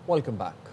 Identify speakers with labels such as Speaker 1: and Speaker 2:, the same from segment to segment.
Speaker 1: Welcome back.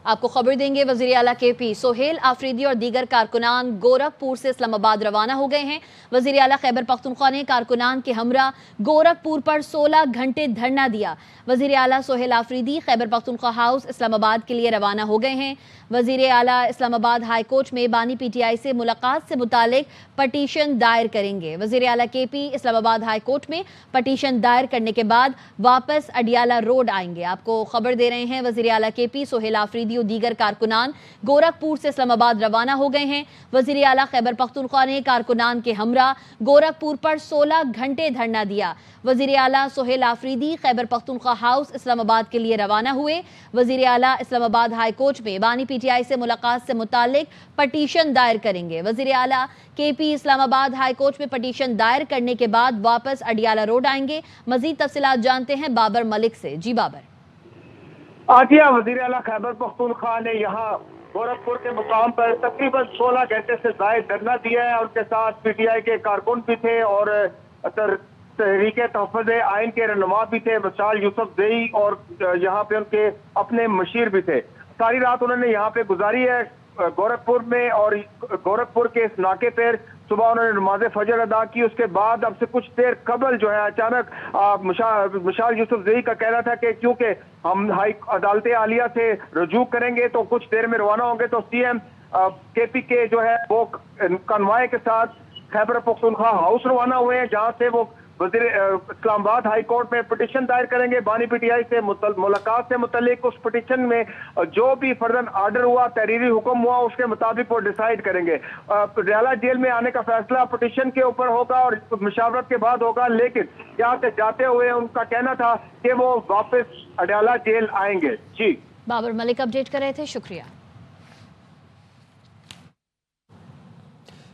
Speaker 2: आपको खबर देंगे, वजीर आला KP सोहेल आफरीदी और दीगर कारकुनान गोरखपुर से इस्लामाबाद रवाना हो गए हैं। वजीर आला खैबर पख्तूनख्वा ने कारकुनान के हमरा गोरखपुर पर 16 घंटे धरना दिया। वजीर आला सोहेल आफरीदी खैबर पख्तूनख्वा हाउस इस्लामाबाद के लिए रवाना हो गए हैं। वजीर आला इस्लामाबाद हाई कोर्ट में बानी PTI से मुलाकात से मुतालिक पटिशन दायर करेंगे। वजीर आला KP इस्लामाबाद हाई कोर्ट में पटिशन दायर करने के बाद वापस अडियाला रोड आएंगे। आपको खबर दे रहे हैं, वजीर आला KP सोहेल आफरीदी और दीगर कारकुनान गोरखपुर से इस्लामाबाद रवाना हो गए हैं। वजीर आला खैबर पख्तूनख्वा ने कारकुनान के हमरा गोरखपुर पर 16 घंटे धरना दिया। वजीर आला सोहेल आफरीदी खैबर पख्तूनख्वा हाउस इस्लामाबाद के लिए रवाना हुए। वजीर आला इस्लामाबाद हाई कोर्ट में बानी PTI से मुलाकात से मुतालिक पटिशन दायर करेंगे। वजीर आला KP इस्लामाबाद हाई कोर्ट में पटिशन दायर करने के बाद वापस अडियाला रोड आएंगे। मजीद तफसीलात जानते हैं बाबर मलिक से। जी बाबर।
Speaker 3: आतिया, वजीर आला खैबर पख्तूनख्वा ने यहाँ गोरखपुर के मुकाम पर तकरीबन 16 घंटे से जायद धरना दिया है। उनके साथ PTI के कारकुन भी थे और तहरीके तहफ़्फ़ुज़ आइन के रहनुमा भी थे, मशाल यूसुफ़ज़ई, और यहाँ पे उनके अपने मशीर भी थे। सारी रात उन्होंने यहाँ पे गुजारी है गोरखपुर में, और गोरखपुर के इस नाके पर सुबह उन्होंने नमाज फजर अदा की। उसके बाद अब से कुछ देर कबल जो है अचानक मशाल यूसुफ़ज़ई का कहना था कि क्योंकि हम हाई अदालत आलिया से रजू करेंगे तो कुछ देर में रवाना होंगे, तो CM KP के जो है वो कन्वाय के साथ खैबर पख्तूनख्वा हाउस रवाना हुए हैं, जहाँ से वो वजीर इस्लामाबाद हाई कोर्ट में पिटीशन दायर करेंगे। बानी PTI से मुलाकात से मुतल्लिक उस पिटीशन में जो भी फर्दर आर्डर हुआ, तहरीरी हुक्म हुआ, उसके मुताबिक वो डिसाइड करेंगे। अडियाला जेल में आने का फैसला पिटीशन के ऊपर होगा और मुशावरत के बाद होगा, लेकिन यहाँ से जाते हुए उनका कहना था कि वो वापस अडियाला जेल आएंगे। जी
Speaker 2: बाबर मलिक अपडेट कर रहे थे, शुक्रिया।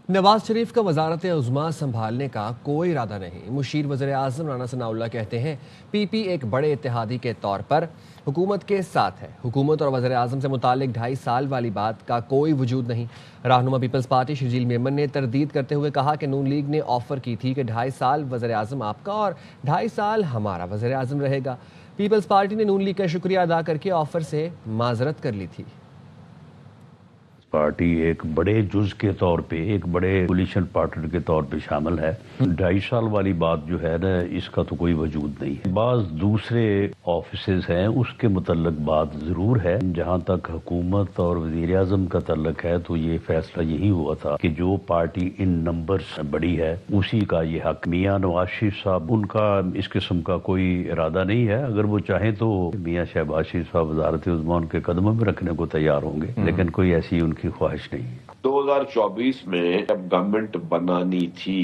Speaker 1: नवाज शरीफ का वजारत उज़्मा संभालने का कोई इरादा नहीं। मुशीर वज़ीर आज़म राना सनाउल्लाह कहते हैं PP एक बड़े इत्तेहादी के तौर पर हुकूमत के साथ है। हुकूमत और वज़ीर आज़म से मुतालिक 2.5 साल वाली बात का कोई वजूद नहीं। रहनुमा पीपल्स पार्टी शर्जील मेमन ने तरदीद करते हुए कहा कि नून लीग ने ऑफर की थी कि 2.5 साल वज़ीर आज़म आपका और 2.5 साल हमारा वज़ीर आज़म रहेगा। पीपल्स पार्टी ने नून लीग का शुक्रिया अदा करके ऑफर से माजरत कर ली थी।
Speaker 4: पार्टी एक बड़े जुज के तौर पे, एक बड़े कोलिशन पार्टनर के तौर पे शामिल है। 2.5 साल वाली बात जो है ना, इसका तो कोई वजूद नहीं है। बाज दूसरे ऑफिसेज हैं, उसके मुतल्लक बात जरूर है। जहां तक हुकूमत और वजीर आजम का तल्लक है तो ये फैसला यही हुआ था कि जो पार्टी इन नंबर्स बड़ी है उसी का ये हक। मियां नवाज शरीफ साहब, उनका इस किस्म का कोई इरादा नहीं है। अगर वो चाहें तो मियां शहबाज शरीफ साहब वजारत उज़्मा उनके कदमों में रखने को तैयार होंगे, लेकिन कोई ऐसी उनकी ख्वाहिश नहीं है।
Speaker 5: 2024 में जब गवर्नमेंट बनानी थी,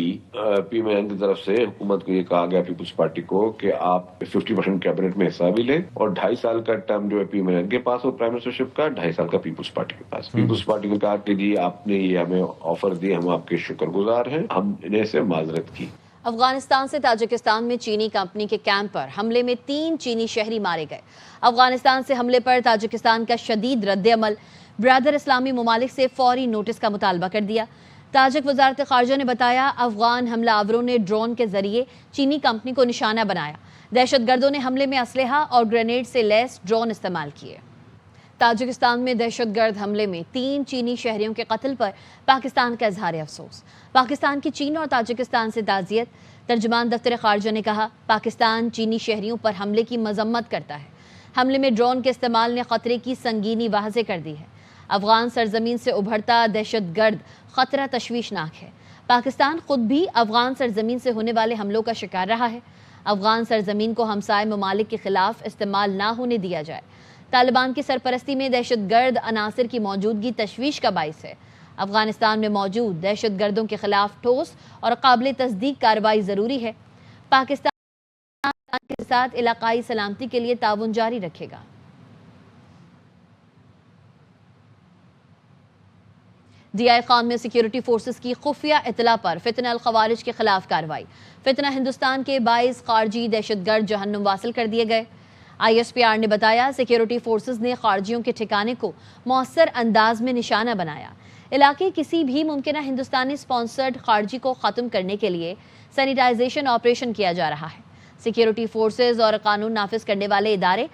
Speaker 5: PMN की तरफ से हुकूमत को ये कहा गया, पीपल्स पार्टी को, कि आप 50% कैबिनेट में हिस्सा भी लें और 2.5 साल का टर्म जो है PMN के पास और प्राइम मिनिस्टरशिप का 2.5 साल का पीपल्स पार्टी के पास। पीपल्स पार्टी ने कहा कि जी आपने ये हमें ऑफर दी, हम आपके शुक्रगुजार हैं, हमने से माजरत की।
Speaker 2: अफगानिस्तान से ताजिकिस्तान में चीनी कंपनी के कैंप पर हमले में 3 चीनी शहरी मारे गए। अफगानिस्तान से हमले पर ताजिकिस्तान का शदीद रद्द-ए-अमल। ब्रदर इस्लामी ममालिक से फौरी नोटिस का मुतालबा कर दिया। ताजिक वजारत खारजा ने बताया अफगान हमलावरों ने ड्रोन के जरिए चीनी कंपनी को निशाना बनाया। दहशतगर्दों ने हमले में असलहा और ग्रेनेड से लैस ड्रोन इस्तेमाल किए। ताजिकिस्तान में दहशतगर्द हमले में 3 चीनी शहरियों के कत्ल पर पाकिस्तान का इजहार अफसोस। पाकिस्तान की चीन और ताजिकिस्तान से ताज़ियत। तर्जुमान दफ्तर खारजा ने कहा पाकिस्तान चीनी शहरियों पर हमले की मजम्मत करता है। हमले में ड्रोन के इस्तेमाल ने खतरे की संगीनी वाज़े कर दी है। अफगान सरजमीन से उभरता दहशतगर्द खतरा तशवीशनाक है। पाकिस्तान खुद भी अफगान सरजमीन से होने वाले हमलों का शिकार रहा है। अफगान सरजमीन को हमसाय ममालिक के खिलाफ इस्तेमाल ना होने दिया जाए। तालिबान की सरपरस्ती में दहशतगर्द अनासिर की मौजूदगी तशवीश का बाइस है। अफगानिस्तान में मौजूद दहशतगर्दों के खिलाफ ठोस और काबिल तस्दीक कार्रवाई ज़रूरी है। पाकिस्तान के साथ इलाकाई सलामती के लिए ताउन जारी रखेगा। DI खान में सिक्योरिटी फोर्सेस की खुफिया इतला पर फितना अल खवारिज के खिलाफ कार्रवाई। फितना हिंदुस्तान के 22 खारजी दहशतगर्द जहन्नुम वासिल कर दिए गए। ISPR ने बताया सिक्योरिटी फोर्सेस ने खारजियों के ठिकाने को मौसर अंदाज में निशाना बनाया। इलाके किसी भी मुमकिन हिंदुस्तानी स्पॉन्सर्ड खारजी को ख़त्म करने के लिए सैनिटाइजेशन ऑपरेशन किया जा रहा है। सिक्योरिटी फोर्सेस और कानून नाफिज करने वाले इदारे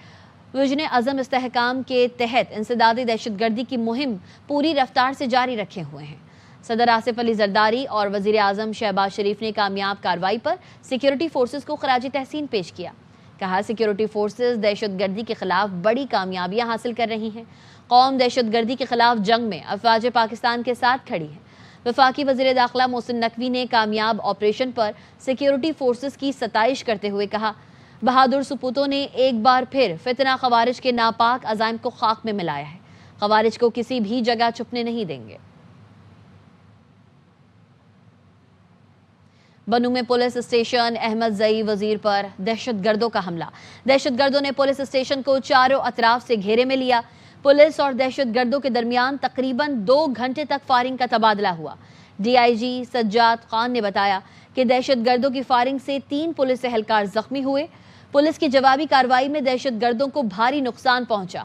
Speaker 2: وژن عزم استحکام کے تحت انسدادی دہشت گردی کی مہم پوری رفتار سے جاری رکھے ہوئے ہیں۔ صدر آصف علی زرداری اور وزیر اعظم شہباز شریف نے کامیاب کارروائی پر سیکیورٹی فورسز کو خراج تحسین پیش کیا۔ کہا سیکیورٹی فورسز دہشت گردی کے خلاف بڑی کامیابیاں حاصل کر رہی ہیں۔ قوم دہشت گردی کے خلاف جنگ میں افواج پاکستان کے ساتھ کھڑی ہے۔ وفاقی وزیر داخلہ محسن نقوی نے کامیاب آپریشن پر سیکیورٹی فورسز کی ستائش کرتے ہوئے کہا، بہادر سپوتوں نے ایک بار پھر فتنہ خوارج کے ناپاک عزائم کو خاک میں ملایا ہے۔ خوارج کو کسی بھی جگہ چھپنے نہیں دیں گے۔ بنوں میں پولیس اسٹیشن احمد زئی وزیر پر دہشت گردوں کا حملہ۔ دہشت گردوں نے پولیس اسٹیشن کو چاروں اطراف سے گھیرے میں لیا۔ پولیس اور دہشت گردوں کے درمیان تقریباً 2 گھنٹے تک فائرنگ کا تبادلہ ہوا۔ ڈی آئی جی سجاد خان نے بتایا کہ دہشت گردوں کی فائرنگ سے 3 پولیس اہلکار زخمی ہوئے۔ پولیس کی جوابی کارروائی میں دہشت گردوں کو بھاری نقصان پہنچا۔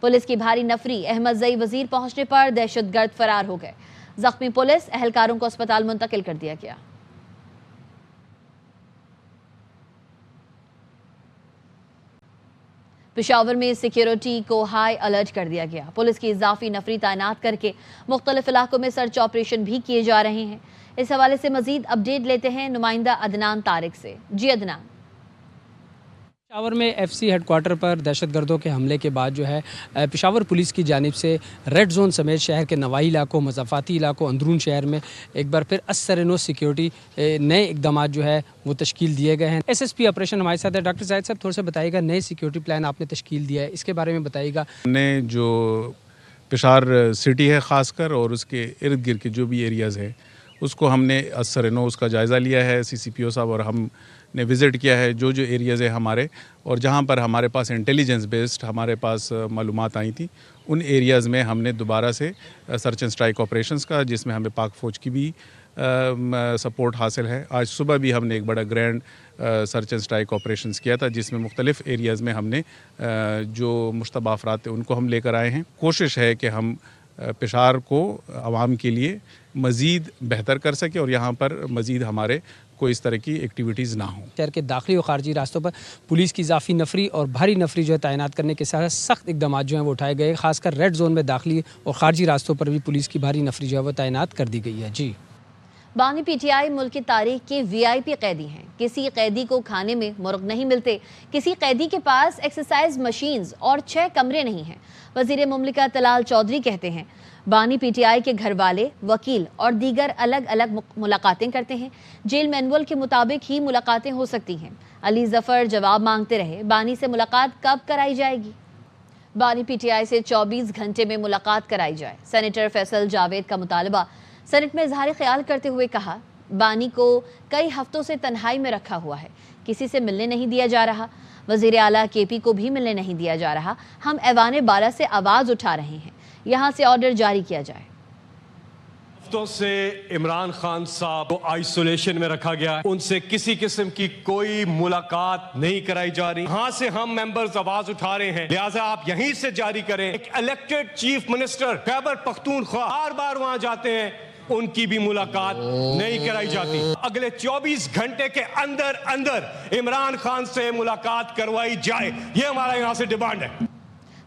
Speaker 2: پولیس کی بھاری نفری احمد زئی وزیر پہنچنے پر دہشت گرد فرار ہو گئے۔ زخمی پولیس اہلکاروں کو اسپتال منتقل کر دیا گیا۔ پشاور میں سیکیورٹی کو ہائی الرٹ کر دیا گیا۔ پولیس کی اضافی نفری تعینات کر کے مختلف علاقوں میں سرچ آپریشن بھی کیے جا رہے ہیں۔ اس حوالے سے مزید اپڈیٹ لیتے ہیں نمائندہ عدنان طارق سے۔ جی عدنان۔
Speaker 6: پشاور میں ایف سی ہیڈ کوارٹر پر دہشت گردوں کے حملے کے بعد جو ہے پشاور پولیس کی جانب سے ریڈ زون سمیت شہر کے نواحی علاقوں، مضافاتی علاقوں، اندرون شہر میں ایک بار پھر اثر سیکیورٹی نئے اقدامات جو ہے وہ تشکیل دیے گئے ہیں۔ ایس ایس پی آپریشن ہمارے ساتھ ہے ڈاکٹر زاہد صاحب، تھوڑا سا بتائیے گا نئے سیکیورٹی پلان آپ نے تشکیل دیا ہے، اس کے بارے میں بتائیے گا۔
Speaker 7: ہم نے جو پشاور سٹی ہے خاص کر اور اس کے ارد گرد کے جو بھی ایریاز ہیں اس کو ہم نے اس کا جائزہ لیا ہے، سی سی پی او صاحب اور ہم نے وزٹ کیا ہے جو ایریاز ہیں ہمارے، اور جہاں پر ہمارے پاس انٹیلیجنس بیسڈ ہمارے پاس معلومات آئی تھیں ان ایریاز میں ہم نے دوبارہ سے سرچ اینڈ اسٹرائک آپریشنز کا، جس میں ہمیں پاک فوج کی بھی سپورٹ حاصل ہے۔ آج صبح بھی ہم نے ایک بڑا grand search and strike operations کیا تھا جس میں مختلف ایریاز میں ہم نے جو مشتبہ افراد تھے ان کو ہم لے کر آئے ہیں۔ کوشش ہے کہ ہم پشاور کو عوام کے لیے مزید بہتر کر سکیں اور یہاں پر مزید ہمارے کوئی اس طرح کی ایکٹیویٹیز نہ ہوں۔
Speaker 6: شہر کے داخلی اور خارجی راستوں پر پولیس کی اضافی نفری اور بھاری نفری جو ہے تعینات کرنے کے ساتھ سخت اقدامات جو ہیں وہ اٹھائے گئے، خاص کر ریڈ زون میں داخلی اور خارجی راستوں پر بھی پولیس کی بھاری نفری جو ہے وہ تعینات کر دی گئی ہے۔ جی
Speaker 2: بانی پی ٹی آئی ملک کی تاریخ کے وی آئی پی قیدی ہیں۔ کسی قیدی کو کھانے میں مرغ نہیں ملتے، کسی قیدی کے پاس ایکسرسائز مشینز اور 6 کمرے نہیں ہیں۔ وزیر مملکت طلال چودھری کہتے ہیں بانی پی ٹی آئی کے گھر والے، وکیل اور دیگر الگ الگ ملاقاتیں کرتے ہیں۔ جیل مینول کے مطابق ہی ملاقاتیں ہو سکتی ہیں۔ علی ظفر جواب مانگتے رہے، بانی سے ملاقات کب کرائی جائے گی؟ بانی پی ٹی آئی سے 24 گھنٹے میں ملاقات کرائی جائے۔ سینیٹر فیصل جاوید کا مطالبہ سینٹ میں اظہار خیال کرتے ہوئے کہا، بانی کو کئی ہفتوں سے تنہائی میں رکھا ہوا ہے، کسی سے ملنے نہیں دیا جا رہا۔ وزیر اعلیٰ کے پی کو بھی ملنے نہیں دیا جا رہا۔ ہم ایوان بالا سے آواز اٹھا رہے ہیں، یہاں سے آرڈر جاری کیا جائے۔
Speaker 8: ہفتوں سے عمران خان صاحب کو آئسولیشن میں رکھا گیا ہے، ان سے کسی قسم کی کوئی ملاقات نہیں کرائی جا رہی۔ یہاں سے ہم ممبرز آواز اٹھا رہے ہیں، لہٰذا آپ یہیں سے جاری کریں۔ ایک elected chief minister Khyber Pakhtunkhwa بار بار وہاں جاتے ہیں، ان کی بھی ملاقات نہیں کرائی جاتی۔ اگلے 24 گھنٹے کے اندر عمران خان سے ملاقات کروائی جائے، یہ ہمارا یہاں سے ڈیمانڈ ہے۔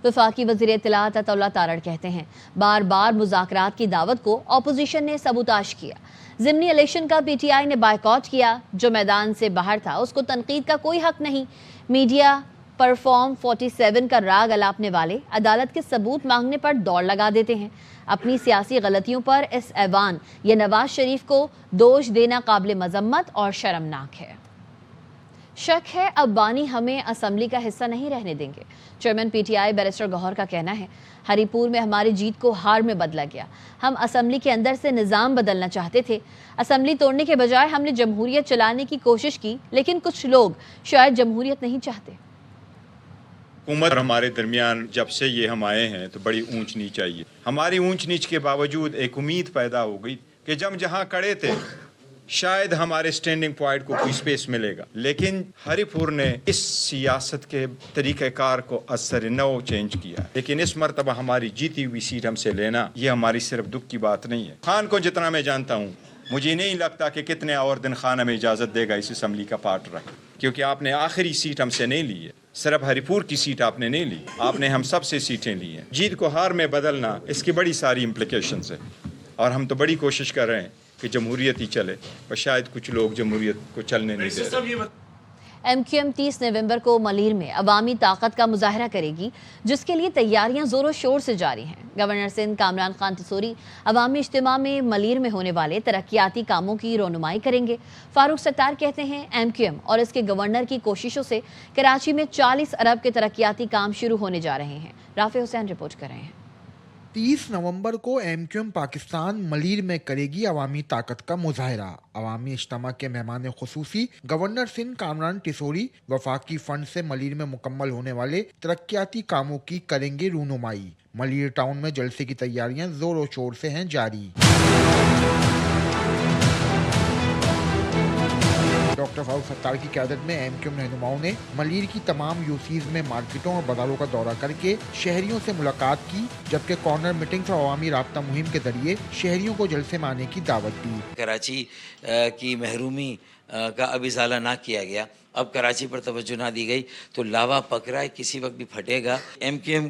Speaker 2: وفاقی وزیر اطلاعات عطا اللہ تارڑ کہتے ہیں بار بار مذاکرات کی دعوت کو اپوزیشن نے سبوتاش کیا۔ ضمنی الیکشن کا پی ٹی آئی نے بائیکاٹ کیا، جو میدان سے باہر تھا اس کو تنقید کا کوئی حق نہیں۔ میڈیا پر فارم 47 کا راگ الاپنے والے عدالت کے ثبوت مانگنے پر دوڑ لگا دیتے ہیں۔ اپنی سیاسی غلطیوں پر اس ایوان یا نواز شریف کو دوش دینا قابل مذمت اور شرمناک ہے۔ شک ہے اب بانی ہمیں اسمبلی کا حصہ نہیں رہنے دیں گے۔ Chairman P T I barrister Gohar کا کہنا ہے ہری پور میں ہماری جیت کو ہار میں بدلا گیا۔ ہم اسمبلی کے اندر سے نظام بدلنا چاہتے تھے، اسمبلی توڑنے کے بجائے ہم نے جمہوریت چلانے کی کوشش کی، لیکن کچھ لوگ شاید جمہوریت نہیں چاہتے۔
Speaker 9: حکومت ہمارے درمیان جب سے یہ ہم آئے ہیں تو بڑی اونچ نیچ آئی ہے۔ ہماری اونچ نیچ کے باوجود ایک امید پیدا ہو گئی کہ جہاں کھڑے تھے شاید ہمارے سٹینڈنگ پوائنٹ کو کوئی سپیس ملے گا، لیکن ہری پور نے اس سیاست کے طریقہ کار کو اثر نو چینج کیا۔ لیکن اس مرتبہ ہماری جیتی ہوئی سیٹ ہم سے لینا یہ ہماری صرف دکھ کی بات نہیں ہے۔ خان کو جتنا میں جانتا ہوں، مجھے نہیں لگتا کہ کتنے اور دن خان ہمیں اجازت دے گا اس اسمبلی کا پارٹ رکھ، کیونکہ آپ نے آخری سیٹ ہم سے نہیں لی ہے۔ सिर्फ हरिपुर की सीट आपने नहीं ली, आपने हम सब से सीटें ली हैं। जीत को हार में बदलना, इसकी बड़ी सारी इम्प्लिकेशंस है, और हम तो बड़ी कोशिश कर रहे हैं कि जमहूरियत ही चले, पर शायद कुछ लोग जमहूरियत को चलने नहीं दे रहे।
Speaker 2: MQM 30 नवंबर को मलीर में अवामी ताकत का मुजाहरा करेगी, जिसके लिए तैयारियां जोरों शोर से जारी हैं। गवर्नर सिंध कामरान खान टिसोरी अवामी इज्तिमा में मलीर में होने वाले तरक्याती कामों की रोनुमाई करेंगे। फारूक सत्तार कहते हैं MQM और इसके गवर्नर की कोशिशों से कराची में 40 अरब के तरक्याती काम शुरू होने जा रहे हैं। राफे हुसैन रिपोर्ट कर रहे हैं।
Speaker 10: 30 नवंबर को MQM पाकिस्तान मलीर में करेगी अवामी ताकत का मुजाहरा। अवामी इज्तिमा के मेहमान खुसूसी गवर्नर सिंध कामरान टिसोरी वफाकी फंड से मलीर में मुकम्मल होने वाले तरक्याती कामों की करेंगे रूनुमाई। मलीर टाउन में जलसे की तैयारियां जोरों शोर से हैं जारी। डॉक्टर फारूक सत्तार की क़यादत में MQM रहनुमाओं ने मलीर की तमाम यूसीज में मार्केटों और बाजारों का दौरा करके शहरियों से मुलाकात की, जबकि कॉर्नर मीटिंग्स और अवामी राब्ता मुहिम के जरिए शहरियों को जलसे में आने की दावत दी।
Speaker 11: कराची की महरूमी का अब इजाला ना किया गया, अब कराची पर तवज्जो ना दी गई तो लावा पक रहा है, किसी वक्त भी फटेगा। MQM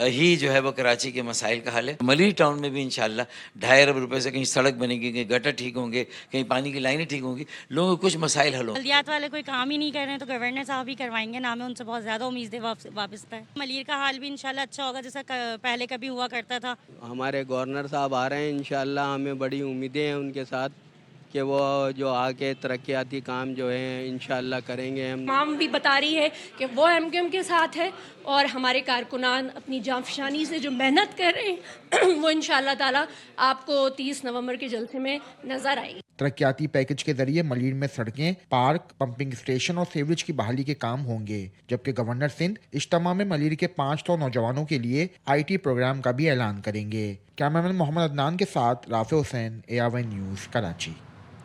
Speaker 11: ही जो है वो कराची के मसाइल का हल है। मलीर टाउन में भी इंशाल्लाह 2.5 अरब रुपए से कहीं सड़क बनेगी, कहीं गटर ठीक होंगे, कहीं पानी की लाइनें ठीक होंगी, लोगों के कुछ मसाइल हल होंगे।
Speaker 12: जल्दियात वाले कोई काम ही नहीं कर रहे हैं तो गवर्नर साहब ही करवाएंगे ना, हमें उनसे बहुत ज़्यादा उम्मीदें वापस है। मलीर का हाल भी इंशाल्लाह अच्छा होगा जैसा पहले कभी हुआ करता था।
Speaker 13: हमारे गवर्नर साहब आ रहे हैं, इंशाल्लाह हमें बड़ी उम्मीदें हैं उनके साथ कि वो जो आके तरक्याती काम जो है इंशाल्लाह करेंगे।
Speaker 14: तमाम भी बता रही है कि वो MQM के साथ है और हमारे कारकुनान अपनी जांफशानी से जो मेहनत कर रहे हैं वो इंशाल्लाह ताला आपको 30 नवंबर के जलसे में नजर आएगी।
Speaker 10: तरक्याती पैकेज के जरिए मलीर में सड़कें, पार्क, पंपिंग स्टेशन और सीवरेज की बहाली के काम होंगे, जबकि गवर्नर सिंध इज्तिमा में मलीर के 500 नौजवानों के लिए IT प्रोग्राम का भी ऐलान करेंगे। कैमरामैन मोहम्मद अदनान के साथ Rafe Hussain, AR1 news, Karachi.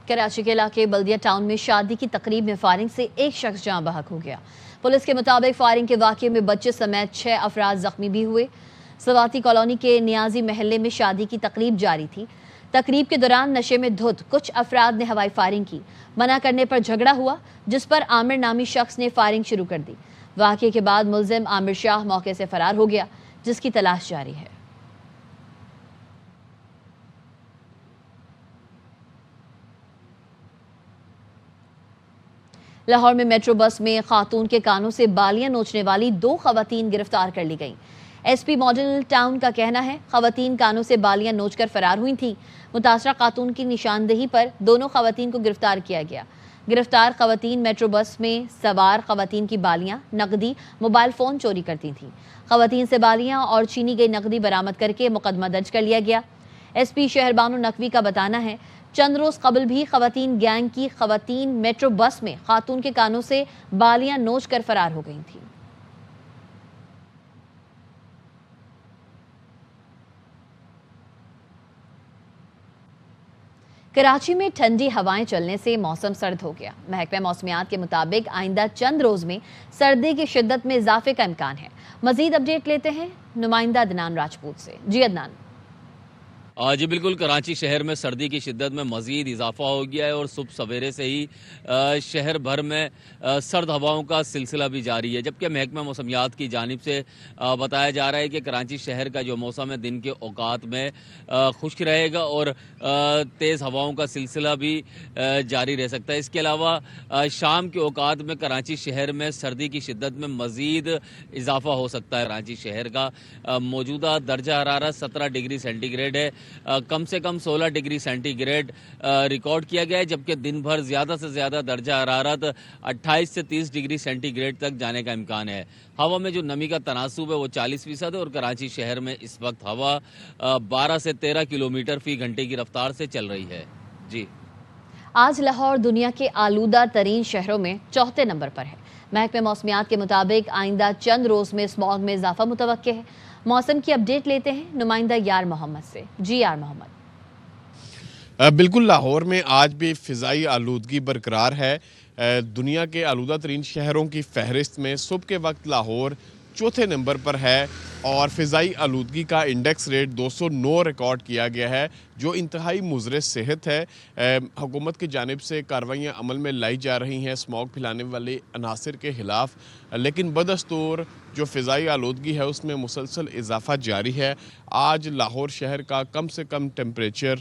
Speaker 2: Karachi के इलाके बल्दिया टाउन में शादी की तकरीब में फायरिंग से एक शख्स जान बहक हो गया। पुलिस के मुताबिक फायरिंग के वाक़े में बच्चे समेत 6 अफराद जख्मी भी हुए। सवाती कॉलोनी के नियाजी महल्ले में शादी की तकरीब जारी थी। तकरीब के दौरान नशे में धुत कुछ अफराद ने हवाई फायरिंग की। मना करने पर झगड़ा हुआ, जिस पर आमिर नामी शख्स ने फायरिंग शुरू कर दी। वाक़े के बाद मुलजिम आमिर शाह मौके से फरार हो गया, जिसकी तलाश जारी है। लाहौर में मेट्रो बस में खातून के कानों से बालियां नोचने वाली 2 खवातीन गिरफ्तार कर ली गईं। SP मॉडल टाउन का कहना है खवातीन कानों से बालियां नोचकर फरार हुई थीं। मुतासरा खातून की निशानदेही पर दोनों खवातीन को गिरफ्तार किया गया। गिरफ्तार खवातीन मेट्रो बस में सवार खवातीन की बालियां, नकदी, मोबाइल फ़ोन चोरी करती थीं। खवातीन से बालियां और छीनी गई नकदी बरामद करके मुकदमा दर्ज कर लिया गया। SP शहरबानो नकवी का बताना है चंद रोज कबल भी खवातीन गैंग की खवातीन मेट्रो बस में खातून के कानों से बालियां नोच कर फरार हो गई थी। कराची में ठंडी हवाएं चलने से मौसम सर्द हो गया। महकमा मौसमियात के मुताबिक आइंदा चंद रोज में सर्दी की शिद्दत में इजाफे का इम्कान है। मजीद अपडेट लेते हैं नुमाइंदा अदनान राजपूत से। जी अदनान।
Speaker 15: जी बिल्कुल, कराची शहर में सर्दी की शिद्दत में मज़ीद इजाफा हो गया है और सुबह सवेरे से ही शहर भर में सर्द हवाओं का सिलसिला भी जारी है। जबकि महकमा मौसमियात की जानिब से बताया जा रहा है कि कराची शहर का जो मौसम है दिन के औकात में खुश्क रहेगा और तेज़ हवाओं का सिलसिला भी जारी रह सकता है। इसके अलावा शाम के औकात में कराची शहर में सर्दी की शिद्दत में मज़ीद इजाफा हो सकता है। कराची शहर का मौजूदा दर्जा हरारत 17 डिग्री सेंटीग्रेड है। कम से कम 16 डिग्री सेंटीग्रेड रिकॉर्ड किया गया है, जबकि दिन भर ज़्यादा से ज़्यादा दर्जा हरारत 28 से 30 डिग्री सेंटीग्रेड तक जाने का इम्कान है। हवा में जो नमी का तनासुब है वो 40% है और कराची शहर में इस वक्त हवा 12 से 13 किलोमीटर फी घंटे की रफ्तार से चल रही है। जी,
Speaker 2: आज लाहौर दुनिया के आलूदा तरीन शहरों में 4थे नंबर पर है। महकमे मौसमियात के मुताबिक आइंदा चंद रोज में स्मॉग में इजाफा मुतवक्के है। मौसम की अपडेट लेते हैं नुमाइंदा यार मोहम्मद से। जी यार मोहम्मद।
Speaker 7: बिल्कुल, लाहौर में आज भी फ़िज़ाई आलूदगी बरकरार है। दुनिया के आलूदा तरीन शहरों की फहरिस्त में सुबह के वक्त लाहौर 4थे नंबर पर है।
Speaker 16: اور فضائی آلودگی کا انڈیکس ریٹ 209 ریکارڈ کیا گیا ہے، جو انتہائی مضر صحت ہے۔ حکومت کی جانب سے کارروائیاں عمل میں لائی جا رہی ہیں اسموگ پھیلانے والے عناصر کے خلاف، لیکن بدستور جو فضائی آلودگی ہے اس میں مسلسل اضافہ جاری ہے۔ آج لاہور شہر کا کم سے کم temperature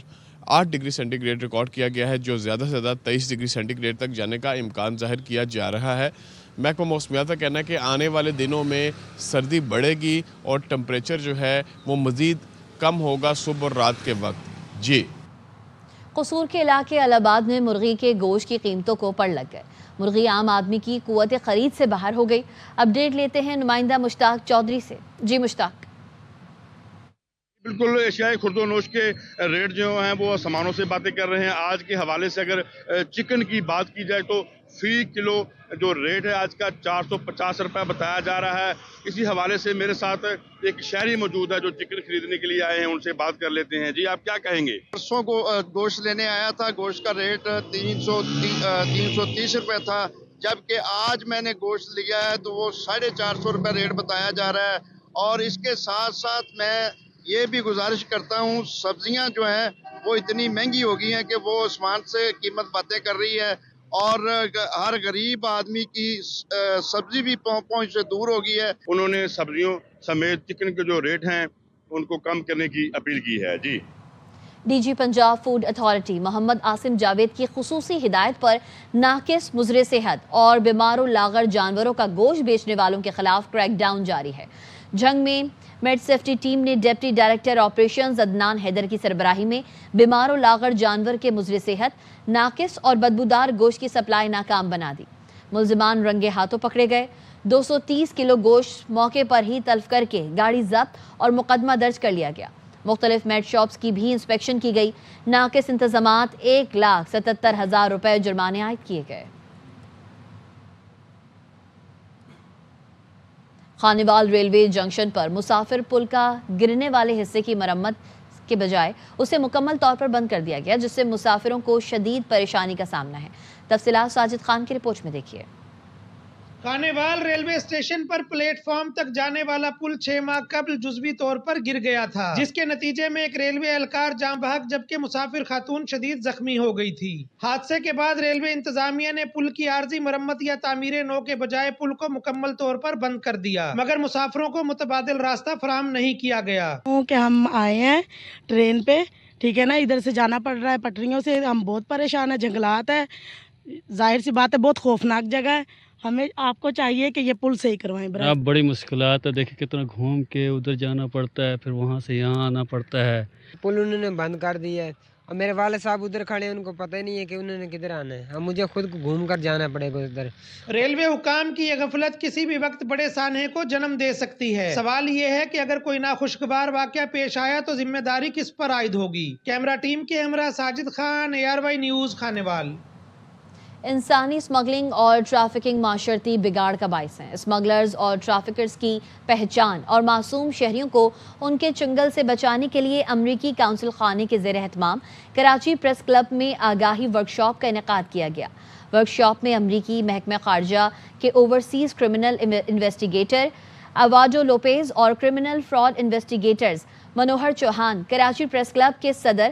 Speaker 16: 8 degree centigrade record کیا گیا ہے، جو زیادہ سے زیادہ 23 ڈگری سینٹی گریڈ تک جانے کا امکان ظاہر کیا جا رہا ہے۔ محکمہ موسمیات کا کہنا ہے کہ آنے والے دنوں میں سردی بڑھے گی اور ٹمپریچر جو ہے وہ مزید کم ہوگا صبح اور رات کے وقت۔ جی
Speaker 2: قصور کے علاقے الہ آباد میں مرغی کے گوشت کی قیمتوں کو پڑ لگ گئے۔ مرغی عام آدمی کی قوت خرید سے باہر ہو گئی۔ اپڈیٹ لیتے ہیں نمائندہ مشتاق چودھری سے۔ جی مشتاق۔
Speaker 17: بالکل اشیاء خرد و نوش کے ریٹ جو ہیں وہ آسمانوں سے باتیں کر رہے ہیں۔ آج کے حوالے سے اگر چکن کی بات کی جائے تو فی کلو جو ریٹ ہے آج کا 450 روپے بتایا جا رہا ہے۔ اسی حوالے سے میرے ساتھ ایک شہری موجود ہے جو چکن خریدنے کے لیے آئے ہیں، ان سے بات کر لیتے ہیں۔ جی آپ کیا کہیں گے؟
Speaker 18: پرسوں کو گوشت لینے آیا تھا، گوشت کا ریٹ 330 روپے تھا، جبکہ آج میں نے گوشت لیا ہے تو وہ 450 روپے ریٹ بتایا جا رہا ہے۔ اور اس کے ساتھ ساتھ میں یہ بھی گزارش کرتا ہوں، سبزیاں جو ہیں وہ اتنی مہنگی ہو گئی ہیں کہ وہ آسمان سے قیمت باتیں کر رہی ہے، اور ہر غریب آدمی کی سبزی بھی پہنچ سے دور ہو گئی ہے۔
Speaker 17: انہوں نے سبزیوں سمیت چکن کے جو ریٹ ہیں ان کو کم کرنے کی اپیل کی ہے۔ جی
Speaker 2: D G Punjab food authority Muhammad Asim Javed کی خصوصی ہدایت پر ناقص مضر صحت اور بیمار و لاغر جانوروں کا گوشت بیچنے والوں کے خلاف کریک ڈاؤن جاری ہے۔ جنگ میں میڈ سیفٹی ٹیم نے deputy director operations Adnan Haider کی سربراہی میں بیمار و لاغر جانور کے مضر صحت، ناقص اور بدبودار گوشت کی سپلائی ناکام بنا دی۔ ملزمان رنگے ہاتھوں پکڑے گئے۔ 230 کلو گوشت موقع پر ہی تلف کر کے گاڑی ضبط اور مقدمہ درج کر لیا گیا۔ مختلف میٹ شاپس کی بھی انسپیکشن کی گئی۔ ناقص انتظامات 1,77,000 روپے جرمانے عائد کیے گئے۔ خانیوال ریلوے جنکشن پر مسافر پل کا گرنے والے حصے کی مرمت کے بجائے اسے مکمل طور پر بند کر دیا گیا، جس سے مسافروں کو شدید پریشانی کا سامنا ہے۔ تفصیلات ساجد خان کی رپورٹ میں دیکھیے۔
Speaker 19: خانیوال ریلوے اسٹیشن پر پلیٹ فارم تک جانے والا پل 6 ماہ قبل جزوی طور پر گر گیا تھا، جس کے نتیجے میں ایک ریلوے اہلکار جاں بحق جبکہ مسافر خاتون شدید زخمی ہو گئی تھی۔ حادثے کے بعد ریلوے انتظامیہ نے پل کی عارضی مرمت یا تعمیر نو کے بجائے پل کو مکمل طور پر بند کر دیا، مگر مسافروں کو متبادل راستہ فراہم نہیں کیا گیا۔
Speaker 20: کہ ہم آئے ہیں ٹرین پہ، ٹھیک ہے نا، ادھر سے جانا پڑ رہا ہے پٹریوں سے، ہم بہت پریشان ہیں، جنگلات ہے، ظاہر سی بات ہے بہت خوفناک جگہ ہے، ہمیں آپ کو چاہیے کہ یہ پل صحیح کروائیں۔
Speaker 21: اب بڑی مشکلات ہے، دیکھیں کتنا گھوم کے ادھر جانا پڑتا ہے، پھر وہاں سے یہاں آنا پڑتا ہے۔
Speaker 22: پل انہوں نے بند کر دیا ہے اور میرے والد صاحب ادھر کھڑے ہیں، ان کو پتہ ہی نہیں ہے کہ انہوں نے کدھر آنا ہے، ہم مجھے خود کو گھوم کر جانا پڑے گا ادھر۔
Speaker 19: ریلوے حکام کی یہ غفلت کسی بھی وقت بڑے سانحے کو جنم دے سکتی ہے۔ سوال یہ ہے کہ اگر کوئی ناخوشگوار واقعہ پیش آیا تو ذمہ داری کس پر عائد ہوگی؟ کیمرہ ٹیم کے ہمراہ ساجد خان، ARY نیوز، خانیوال۔
Speaker 2: انسانی اسمگلنگ اور ٹریفکنگ معاشرتی بگاڑ کا باعث ہیں۔ اسمگلرز اور ٹریفکرز کی پہچان اور معصوم شہریوں کو ان کے چنگل سے بچانے کے لیے امریکی کونسل خانے کے زیر اہتمام کراچی پریس کلب میں آگاہی ورکشاپ کا انعقاد کیا گیا۔ ورکشاپ میں امریکی محکمہ خارجہ کے اوورسیز کرمنل انویسٹیگیٹر ایواڈو لوپیز اور criminal fraud investigators Manohar Chauhan, Karachi press club کے صدر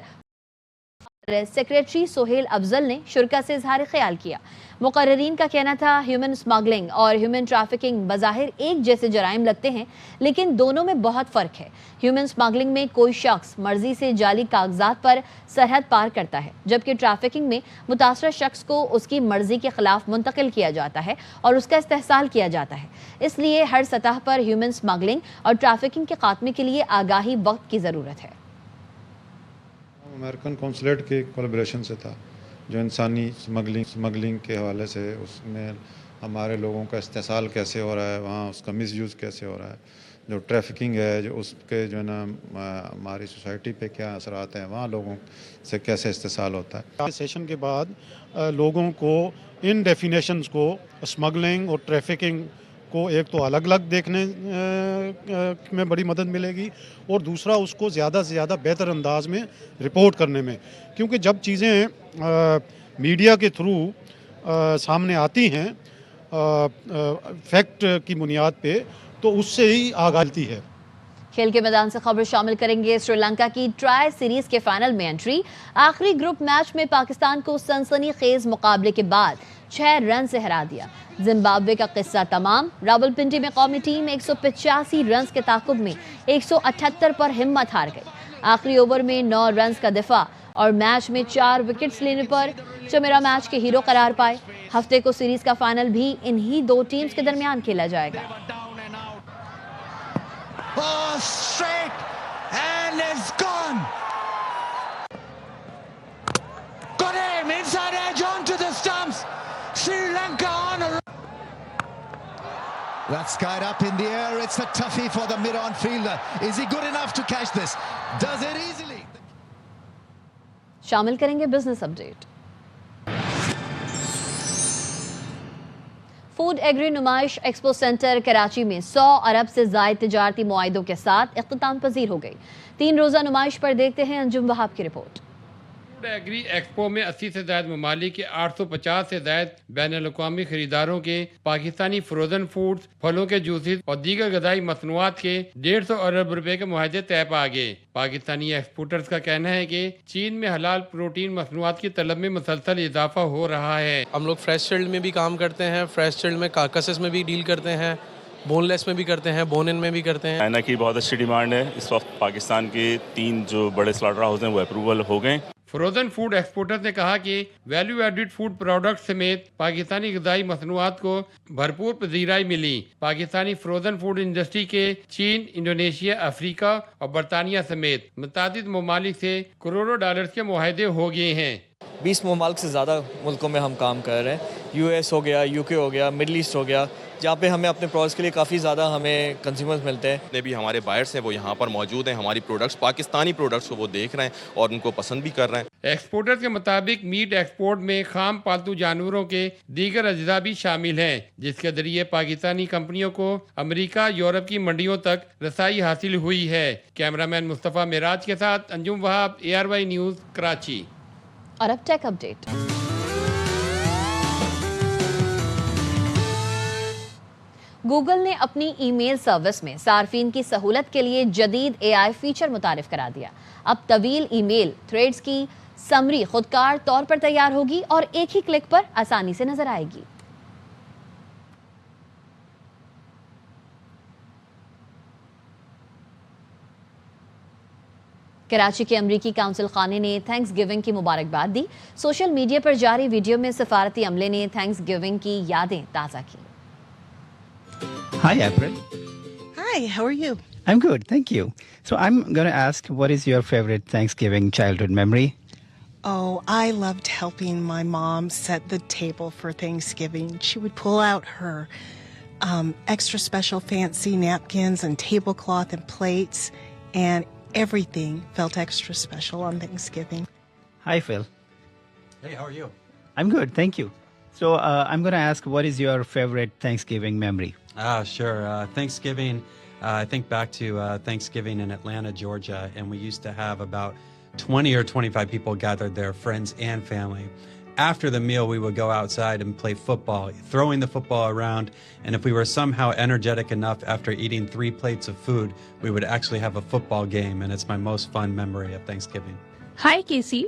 Speaker 2: سیکریٹری سہیل افضل نے شرکا سے اظہار خیال کیا۔ مقررین کا کہنا تھا ہیومن اسمگلنگ اور ہیومن ٹریفکنگ بظاہر ایک جیسے جرائم لگتے ہیں، لیکن دونوں میں بہت فرق ہے۔ ہیومن اسمگلنگ میں کوئی شخص مرضی سے جعلی کاغذات پر سرحد پار کرتا ہے، جبکہ ٹریفکنگ میں متاثرہ شخص کو اس کی مرضی کے خلاف منتقل کیا جاتا ہے اور اس کا استحصال کیا جاتا ہے۔ اس لیے ہر سطح پر ہیومن اسمگلنگ اور ٹریفکنگ کے خاتمے کے لیے آگاہی وقت کی ضرورت ہے۔
Speaker 23: امریکن کونسلیٹ کے کولیبریشن سے تھا، جو انسانی اسمگلنگ کے حوالے سے اس میں ہمارے لوگوں کا استحصال کیسے ہو رہا ہے، وہاں اس کا مس یوز کیسے ہو رہا ہے، جو ٹریفکنگ ہے جو اس کے جو ہے نا ہماری سوسائٹی پہ کیا اثرات ہیں، وہاں لوگوں سے کیسے استحصال ہوتا ہے۔
Speaker 24: سیشن کے بعد لوگوں کو ان ڈیفینیشنز کو اسمگلنگ اور ٹریفکنگ کو ایک تو الگ الگ دیکھنے میں بڑی مدد ملے گی، اور دوسرا اس کو زیادہ سے زیادہ بہتر انداز میں رپورٹ کرنے میں، کیونکہ جب چیزیں میڈیا کے تھرو سامنے آتی ہیں فیکٹ کی بنیاد پہ تو اس سے ہی آگاہ ملتی ہے۔
Speaker 2: खेल के मैदान से खबर शामिल करेंगे। श्रीलंका की ट्राई सीरीज के फाइनल में एंट्री। आखिरी ग्रुप मैच में पाकिस्तान को सनसनीखेज मुकाबले के बाद 6 रन से हरा दिया। जिम्बाब्वे का किस्सा तमाम। रावलपिंडी में कौमी टीम 185 रन के ताकुब में 178 पर हिम्मत हार गई। आखिरी ओवर में 9 रन का दिफा और मैच में 4 विकेट्स लेने पर चमेरा मैच के हीरो करार पाए। हफ्ते को सीरीज का फाइनल भी इन्हीं 2 टीम्स के दरमियान खेला जाएगा।
Speaker 1: Oh, straight and it's gone. Got him inside edge onto the stumps. Sri Lanka on a. That's skied up in the air. It's a toughie for the mid-on fielder. Is he good enough to catch this? Does it easily?
Speaker 2: शामिल करेंगे business update. Food agree नुमाइश expo centre Karachi में 100 अरब से ज़ायद तिजारती मुआहिदों के साथ इख्तिताम पजीर हो गई। 3 रोज़ा नुमाइश पर देखते हैं अंजुम वहाब की रिपोर्ट।
Speaker 3: फूड एग्री एक्सपो में 80 से ज़ायद ममालिक के 850 से ज़ायद बैनुल-अक़वामी खरीदारों के पाकिस्तानी फ्रोजन फूड्स, फलों के जूसेस और दीगर गज़ाई मसनूआत के 150 अरब रुपए के मुआहदे तय पा गए। पाकिस्तानी एक्सपोर्टर्स का कहना है कि चीन में हलाल प्रोटीन मसनूआत की तलब में मुसलसल इजाफा हो रहा है।
Speaker 4: हम लोग फ्रेश चिल्ड में भी काम करते हैं, फ्रेश चिल्ड में कार्कसेस में भी डील करते हैं, बोनलेस में भी करते हैं, बोन इन में भी करते हैं।
Speaker 5: चाइना की बहुत अच्छी डिमांड है। इस वक्त पाकिस्तान के 3 जो बड़े स्लॉटर हाउस हैं वो अप्रूवल हो गए।
Speaker 3: फ्रोजन फूड एक्सपोर्टर्स ने कहा कि वैल्यू एडिड फूड प्रोडक्ट्स समेत पाकिस्तानी ग़िज़ाई मसनूआत को भरपूर पजीराई मिली। पाकिस्तानी फ्रोजन फूड इंडस्ट्री के चीन, इंडोनेशिया, अफ्रीका और बरतानिया समेत मुतादिद ममालिक से करोड़ों डॉलर्स के मुआहदे हो गए हैं।
Speaker 25: 20 ममालिक से ज़्यादा मुल्कों में हम काम कर रहे हैं। US हो गया, UK हो गया, मिडल ईस्ट हो गया, जहाँ पे हमें अपने प्रोडक्ट्स के लिए काफ़ी ज़्यादा हमें कंज्यूमर्स मिलते हैं।
Speaker 26: जितने भी हमारे बायर्स हैं वो यहाँ पर मौजूद हैं। हमारी प्रोडक्ट्स, पाकिस्तानी प्रोडक्ट्स को वो देख रहे हैं और उनको पसंद भी कर रहे हैं।
Speaker 3: एक्सपोर्टर्स के मुताबिक मीट एक्सपोर्ट में खाम पालतू जानवरों के दीगर अज्जा भी शामिल हैं, जिसके जरिए पाकिस्तानी कंपनियों को अमेरिका, यूरोप की मंडियों तक रसाई हासिल हुई है। कैमरामैन मुस्तफ़ा मिराज के साथ अंजुम वहाब, ARY न्यूज़, कराची।
Speaker 2: और अब टेक अपडेट। गूगल ने अपनी ईमेल सर्विस में सार्फिन की सहूलत के लिए जदीद AI फीचर मुतारिफ करा दिया। अब तवील ईमेल थ्रेड्स की समरी खुदकार तौर पर तैयार होगी और एक ही क्लिक पर आसानी से नजर आएगी। कराची के अमरीकी काउंसिल खाने ने थैंक्स गिविंग की मुबारकबाद दी। सोशल मीडिया पर जारी वीडियो में सफारती अमले ने थैंक्स गिविंग की यादें ताज़ा की।
Speaker 27: Hi, April.
Speaker 28: Hi, how are you?
Speaker 27: I'm good, thank you. So I'm going to ask, what is your favorite Thanksgiving childhood memory?
Speaker 28: Oh, I loved helping my mom set the table for Thanksgiving. She would pull out her extra special fancy napkins and tablecloth and plates, and everything felt extra special on Thanksgiving.
Speaker 27: Hi, Phil.
Speaker 29: Hey, how are you?
Speaker 27: I'm good, thank you. So I'm going to ask, what is your favorite Thanksgiving memory?
Speaker 29: Sure. Thanksgiving, I think back to Thanksgiving in Atlanta, Georgia, and we used to have about 20 or 25 people gathered there, friends and family. After the meal, we would go outside and play football, throwing the football around, and if we were somehow energetic enough after eating 3 plates of food, we would actually have a football game, and it's my most fun memory of Thanksgiving.
Speaker 30: Hi, Casey.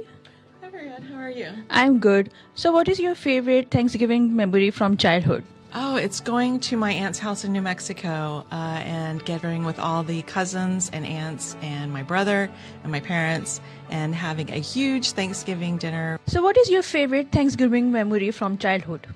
Speaker 28: Hi, Marianne. How are you?
Speaker 30: I'm good. So what is your favorite Thanksgiving memory from childhood?
Speaker 28: Oh, it's going to my aunt's house in New Mexico and gathering with all the cousins and aunts and my brother and my parents and having a huge Thanksgiving dinner.
Speaker 30: So what is your favorite Thanksgiving memory from childhood?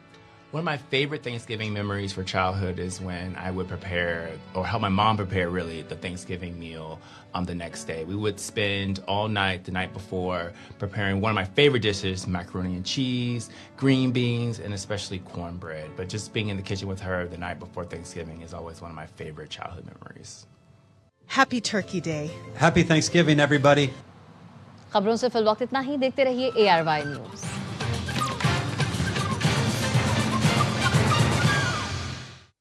Speaker 31: One of my favorite Thanksgiving memories for childhood is when I would prepare, or help my mom prepare really, the Thanksgiving meal the next day. We would spend all night the night before preparing one of my favorite dishes, macaroni and cheese, green beans, and especially cornbread. But just being in the kitchen with her the night before Thanksgiving is always one of my favorite childhood memories.
Speaker 28: Happy Turkey Day.
Speaker 29: Happy Thanksgiving, everybody.
Speaker 2: खबरों से fill वक्त इतना ही। देखते रहिए ARY news.